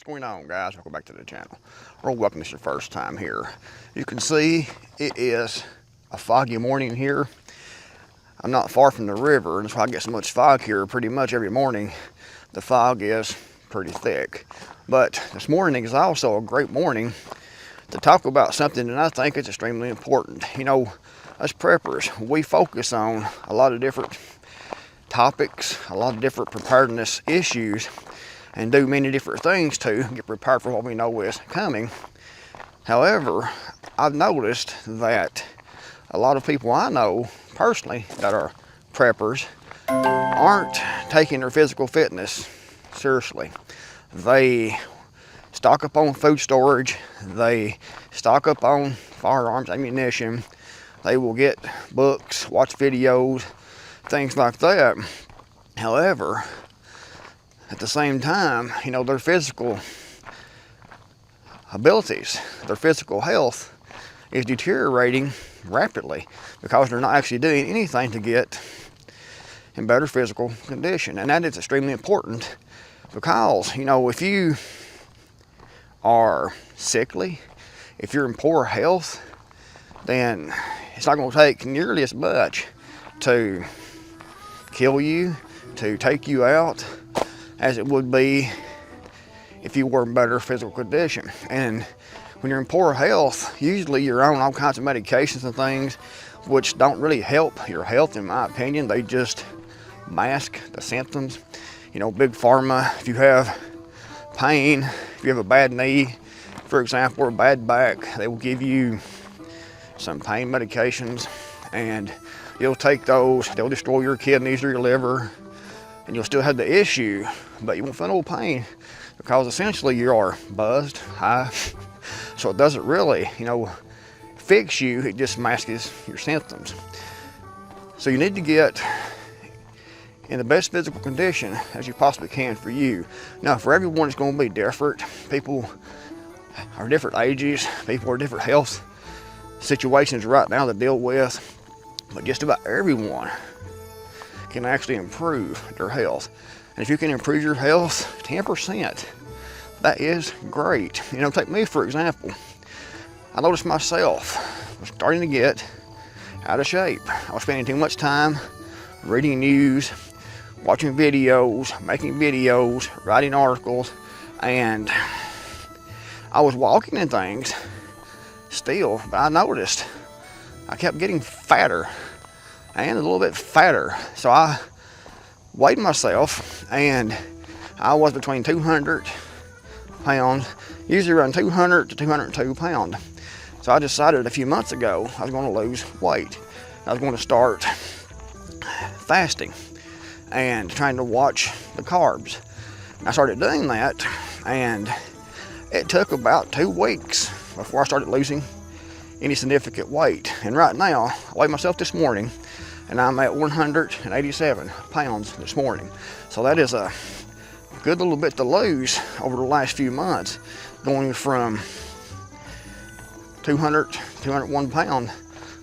What's going on, guys? Welcome back to the channel. Or welcome if it's your first time here. You can see it is a foggy morning here. I'm not far from the river, that's why I get so much fog here pretty much every morning. The fog is pretty thick. But this morning is also a great morning to talk about something that I think is extremely important. You know, us preppers, we focus on a lot of different topics, a lot of different preparedness issues, and do many different things to get prepared for what we know is coming. However, I've noticed that a lot of people I know personally that are preppers aren't taking their physical fitness seriously. They stock up on food storage, they stock up on firearms, ammunition, they will get books, watch videos, things like that. However, at the same time, you know, their physical abilities, their physical health is deteriorating rapidly because they're not actually doing anything to get in better physical condition. And that is extremely important because, you know, if you are sickly, if you're in poor health, then it's not going to take nearly as much to kill you, to take you out, as it would be if you were in better physical condition. And when you're in poor health, usually you're on all kinds of medications and things which don't really help your health, in my opinion. They just mask the symptoms. You know, big pharma, if you have pain, if you have a bad knee, for example, or a bad back, they will give you some pain medications, and you'll take those, they'll destroy your kidneys or your liver, and you'll still have the issue, but you won't feel no pain because essentially you are buzzed, high. So it doesn't really, you know, fix you, it just masks your symptoms. So you need to get in the best physical condition as you possibly can for you. Now, for everyone, it's going to be different. People are different ages, people are different health situations right now to deal with, but just about everyone can actually improve their health. And if you can improve your health 10%, that is great. You know, take me for example. I noticed myself was starting to get out of shape. I was spending too much time reading news, watching videos, making videos, writing articles, and I was walking and things still, but I noticed I kept getting fatter and a little bit fatter. So I weighed myself, and I was between 200 pounds, usually around 200 to 202 pounds. So I decided a few months ago I was going to lose weight. I was going to start fasting and trying to watch the carbs. And I started doing that, and it took about 2 weeks before I started losing any significant weight. And right now, I weighed myself this morning, and I'm at 187 pounds this morning. So that is a good little bit to lose over the last few months, going from 201 pounds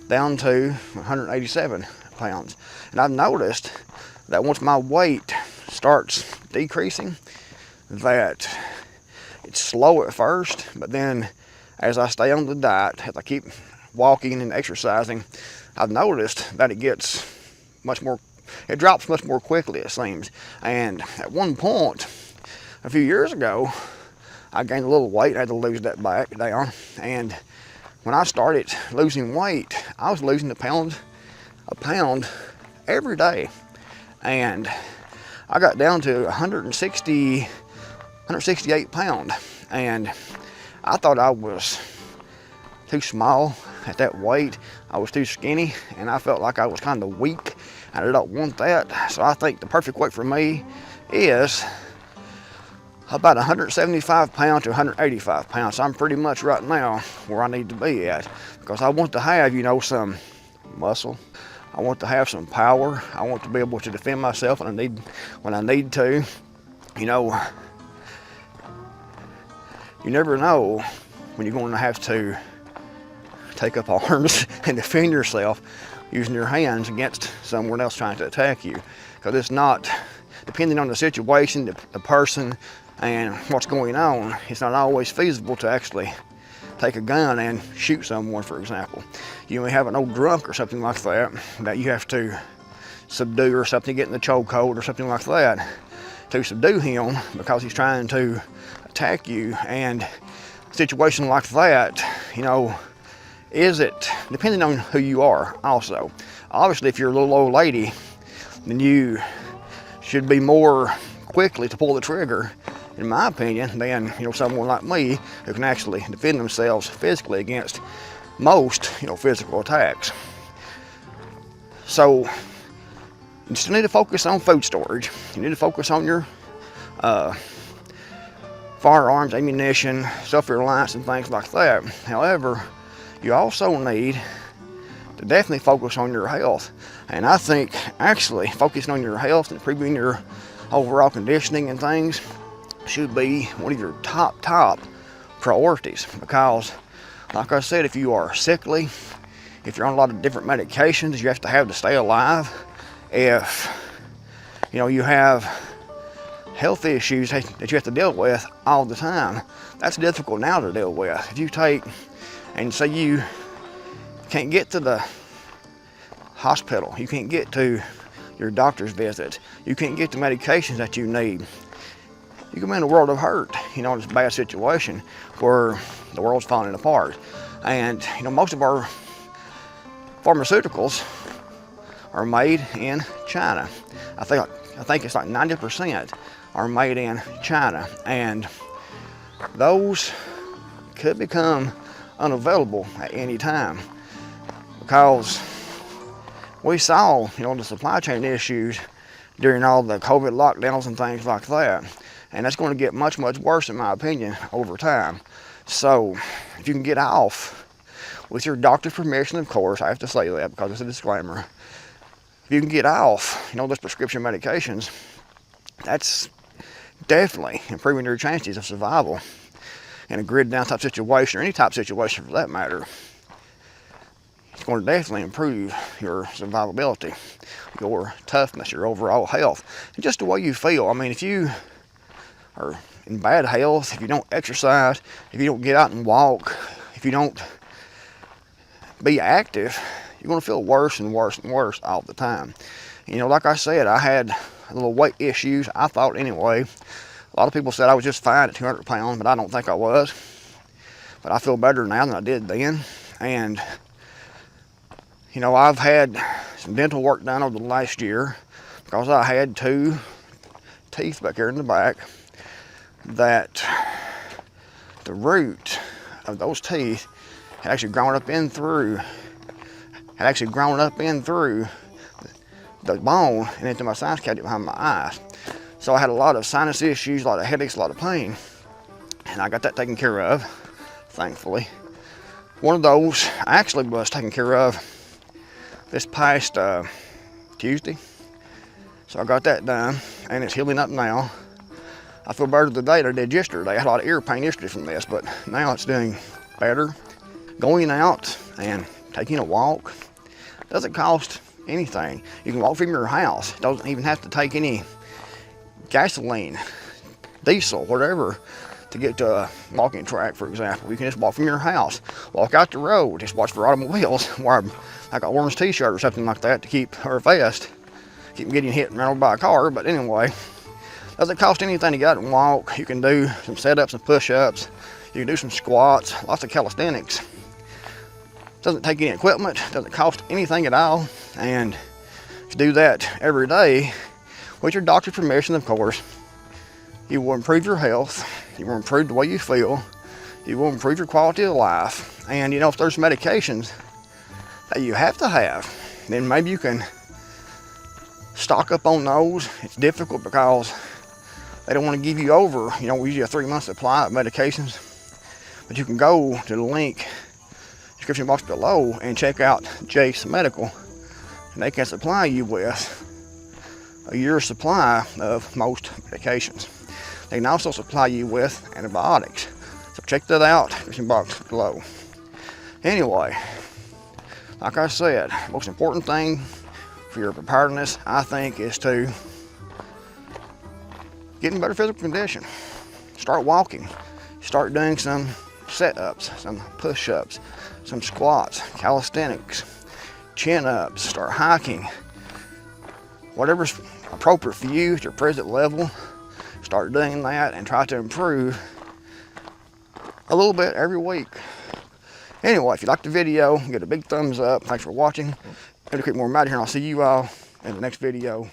down to 187 pounds. And I've noticed that once my weight starts decreasing, that it's slow at first, but then as I stay on the diet, as I keep walking and exercising, I've noticed that it gets much more, it drops much more quickly, it seems. And at one point, a few years ago, I gained a little weight. I had to lose that back down. And when I started losing weight, I was losing a pound every day. And I got down to 168 pounds. And I thought I was too small at that weight. I was too skinny, and I felt like I was kind of weak. I don't want that. So I think the perfect weight for me is about 175 pounds to 185 pounds. So I'm pretty much right now where I need to be at, because I want to have, you know, some muscle. I want to have some power. I want to be able to defend myself when I need to. You know, you never know when you're going to have to take up arms and defend yourself using your hands against someone else trying to attack you. Because it's not, depending on the situation, the person, and what's going on, it's not always feasible to actually take a gun and shoot someone, for example. You may have an old drunk or something like that that you have to subdue or something, get in the chokehold or something like that to subdue him because he's trying to attack you. And a situation like that, you know, is it, depending on who you are also. Obviously, if you're a little old lady, then you should be more quickly to pull the trigger, in my opinion, than, you know, someone like me who can actually defend themselves physically against most, you know, physical attacks. So you still need to focus on food storage. You need to focus on your firearms, ammunition, self-reliance, and things like that. However, you also need to definitely focus on your health. And I think actually focusing on your health and improving your overall conditioning and things should be one of your top priorities, because like I said, if you are sickly, if you're on a lot of different medications you have to stay alive, if you know you have health issues that you have to deal with all the time, that's difficult now to deal with. If you take and say you can't get to the hospital, you can't get to your doctor's visits, you can't get the medications that you need, you can be in a world of hurt, you know, in this bad situation where the world's falling apart. And you know, most of our pharmaceuticals are made in China. I think it's like 90% are made in China, and those could become unavailable at any time, because we saw, you know, the supply chain issues during all the COVID lockdowns and things like that, and that's going to get much worse, in my opinion, over time. So if you can get off, with your doctor's permission, of course, I have to say that because it's a disclaimer, if you can get off, you know, those prescription medications, that's definitely improving your chances of survival in a grid down type situation, or any type situation for that matter. It's going to definitely improve your survivability, your toughness, your overall health, and just the way you feel. I mean, if you are in bad health, if you don't exercise, if you don't get out and walk, if you don't be active, you're going to feel worse and worse and worse all the time. You know, like I said, I had a little weight issues, I thought anyway. A lot of people said I was just fine at 200 pounds, but I don't think I was. But I feel better now than I did then. And you know, I've had some dental work done over the last year because I had 2 teeth back here in the back that the root of those teeth had actually grown up in through the bone and into my sinus cavity behind my eyes. So I had a lot of sinus issues, a lot of headaches, a lot of pain, and I got that taken care of, thankfully. One of those actually was taken care of this past Tuesday. So I got that done, and it's healing up now. I feel better today than I did yesterday. I had a lot of ear pain yesterday from this, but now it's doing better. Going out and taking a walk doesn't cost anything. You can walk from your house. It doesn't even have to take any gasoline, diesel, whatever, to get to a walking track, for example. You can just walk from your house, walk out the road, just watch for automobiles, wear like an orange t-shirt or something like that to keep, or a vest, keep from getting hit and run over by a car. But anyway, doesn't cost anything to get out and walk. You can do some sit-ups and push-ups. You can do some squats, lots of calisthenics. Doesn't take any equipment, doesn't cost anything at all. And if you do that every day, with your doctor's permission, of course, you will improve your health, you will improve the way you feel, you will improve your quality of life. And you know, if there's medications that you have to have, then maybe you can stock up on those. It's difficult because they don't want to give you over, you know, usually a 3-month supply of medications. But you can go to the link, description box below, and check out Jace Medical, and they can supply you with a year's supply of most medications. They can also supply you with antibiotics. So check that out, description box below. Anyway, like I said, the most important thing for your preparedness, I think, is to get in better physical condition. Start walking. Start doing some sit-ups, some push-ups, some squats, calisthenics, chin-ups. Start hiking. Whatever's appropriate for you at your present level, start doing that and try to improve a little bit every week. Anyway, if you liked the video, give it a big thumbs up. Thanks for watching. I'm Creekmore, I'm out of here, and I'll see you all in the next video.